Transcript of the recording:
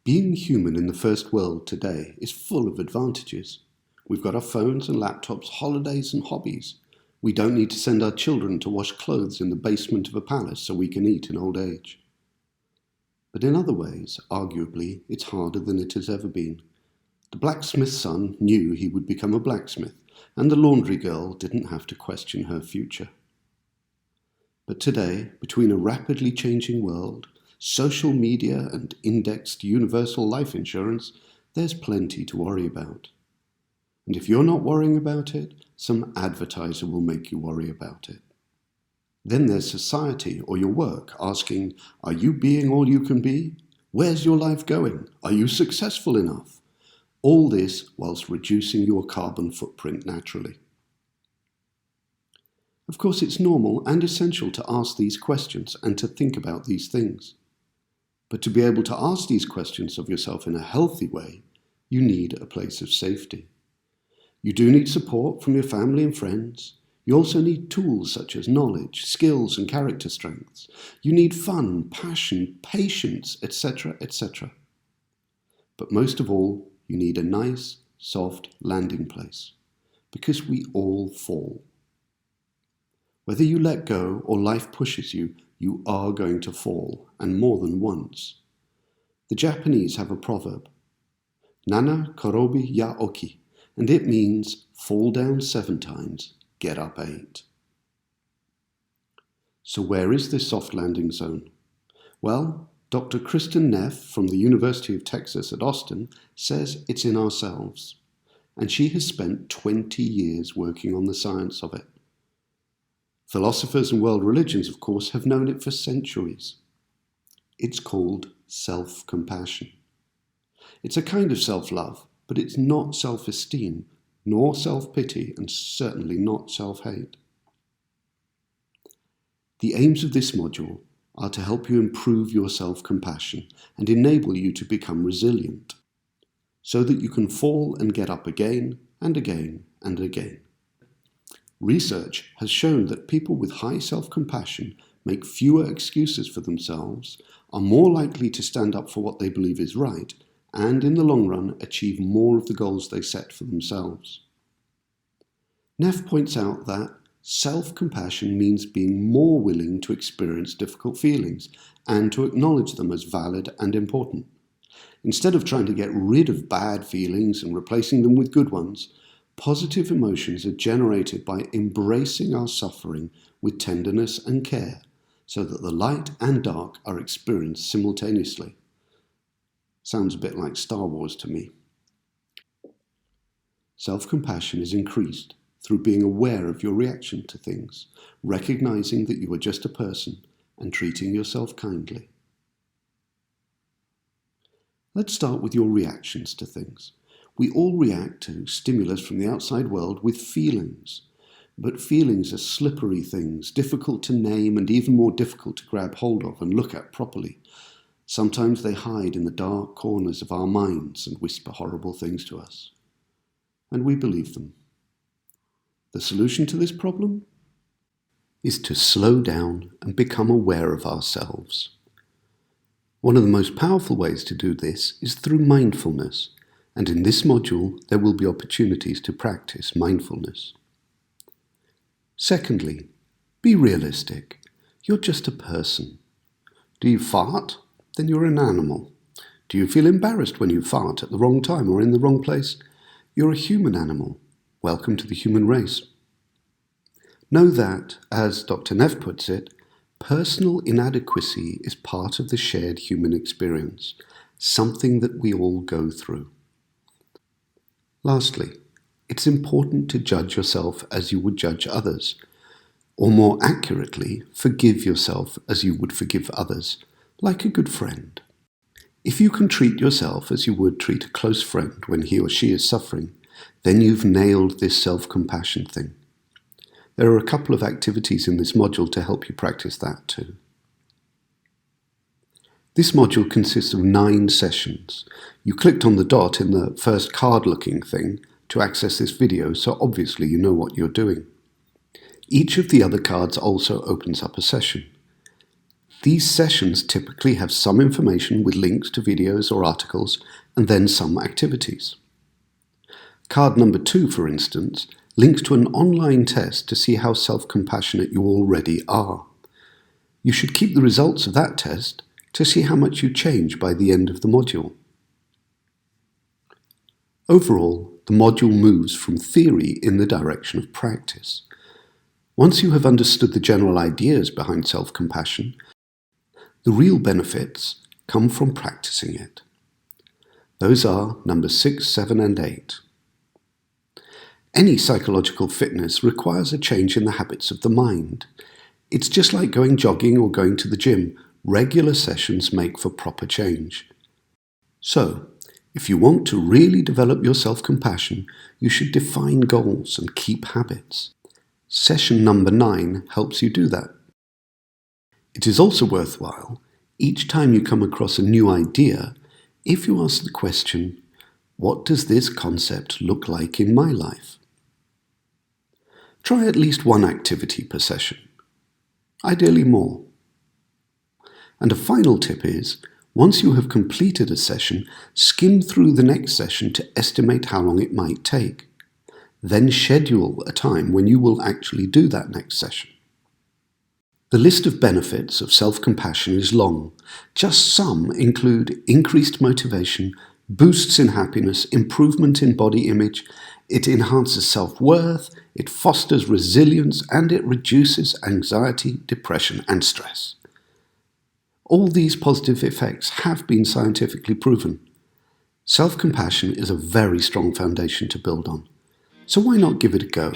Being human in the first world today is full of advantages. We've got our phones and laptops, holidays and hobbies. We don't need to send our children to wash clothes in the basement of a palace so we can eat in old age. But in other ways, arguably, it's harder than it has ever been. The blacksmith's son knew he would become a blacksmith, and the laundry girl didn't have to question her future. But today, between a rapidly changing world, social media and indexed universal life insurance, there's plenty to worry about. And if you're not worrying about it, some advertiser will make you worry about it. Then there's society or your work asking, are you being all you can be? Where's your life going? Are you successful enough? All this whilst reducing your carbon footprint naturally. Of course, it's normal and essential to ask these questions and to think about these things. But to be able to ask these questions of yourself in a healthy way, you need a place of safety. You do need support from your family and friends. You also need tools such as knowledge, skills and character strengths. You need fun, passion, patience, etc., etc. But most of all, you need a nice, soft landing place, because we all fall. Whether you let go or life pushes you, you are going to fall, and more than once. The Japanese have a proverb, Nana korobi ya oki, and it means fall down 7 times, get up 8. So where is this soft landing zone? Well, Dr. Kristin Neff from the University of Texas at Austin says it's in ourselves, and she has spent 20 years working on the science of it. Philosophers and world religions, of course, have known it for centuries. It's called self-compassion. It's a kind of self-love, but it's not self-esteem, nor self-pity, and certainly not self-hate. The aims of this module are to help you improve your self-compassion and enable you to become resilient, so that you can fall and get up again and again and again. Research has shown that people with high self-compassion make fewer excuses for themselves, are more likely to stand up for what they believe is right, and in the long run achieve more of the goals they set for themselves. Neff points out that self-compassion means being more willing to experience difficult feelings and to acknowledge them as valid and important. Instead of trying to get rid of bad feelings and replacing them with good ones, positive emotions are generated by embracing our suffering with tenderness and care, so that the light and dark are experienced simultaneously. Sounds a bit like Star Wars to me. Self-compassion is increased through being aware of your reaction to things, recognizing that you are just a person and treating yourself kindly. Let's start with your reactions to things. We all react to stimulus from the outside world with feelings, but feelings are slippery things, difficult to name and even more difficult to grab hold of and look at properly. Sometimes they hide in the dark corners of our minds and whisper horrible things to us, and we believe them. The solution to this problem is to slow down and become aware of ourselves. One of the most powerful ways to do this is through mindfulness, and in this module there will be opportunities to practice mindfulness. Secondly, be realistic. You're just a person. Do you fart? Then you're an animal. Do you feel embarrassed when you fart at the wrong time or in the wrong place? You're a human animal. Welcome to the human race. Know that, as Dr. Neff puts it, personal inadequacy is part of the shared human experience, something that we all go through. Lastly, it's important to judge yourself as you would judge others, or more accurately, forgive yourself as you would forgive others, like a good friend. If you can treat yourself as you would treat a close friend when he or she is suffering, then you've nailed this self-compassion thing. There are a couple of activities in this module to help you practice that too. This module consists of 9 sessions. You clicked on the dot in the first card-looking thing to access this video, so obviously you know what you're doing. Each of the other cards also opens up a session. These sessions typically have some information with links to videos or articles, and then some activities. Card number 2, for instance, links to an online test to see how self-compassionate you already are. You should keep the results of that test to see how much you change by the end of the module. Overall, the module moves from theory in the direction of practice. Once you have understood the general ideas behind self-compassion, the real benefits come from practicing it. Those are numbers 6, 7, and 8. Any psychological fitness requires a change in the habits of the mind. It's just like going jogging or going to the gym. Regular sessions make for proper change. So, if you want to really develop your self-compassion, you should define goals and keep habits. Session number 9 helps you do that. It is also worthwhile, each time you come across a new idea, if you ask the question, what does this concept look like in my life? Try at least one activity per session, ideally more. And a final tip is, once you have completed a session, skim through the next session to estimate how long it might take. Then schedule a time when you will actually do that next session. The list of benefits of self-compassion is long. Just some include increased motivation, boosts in happiness, improvement in body image, it enhances self-worth, it fosters resilience, and it reduces anxiety, depression, and stress. All these positive effects have been scientifically proven. Self-compassion is a very strong foundation to build on. So why not give it a go?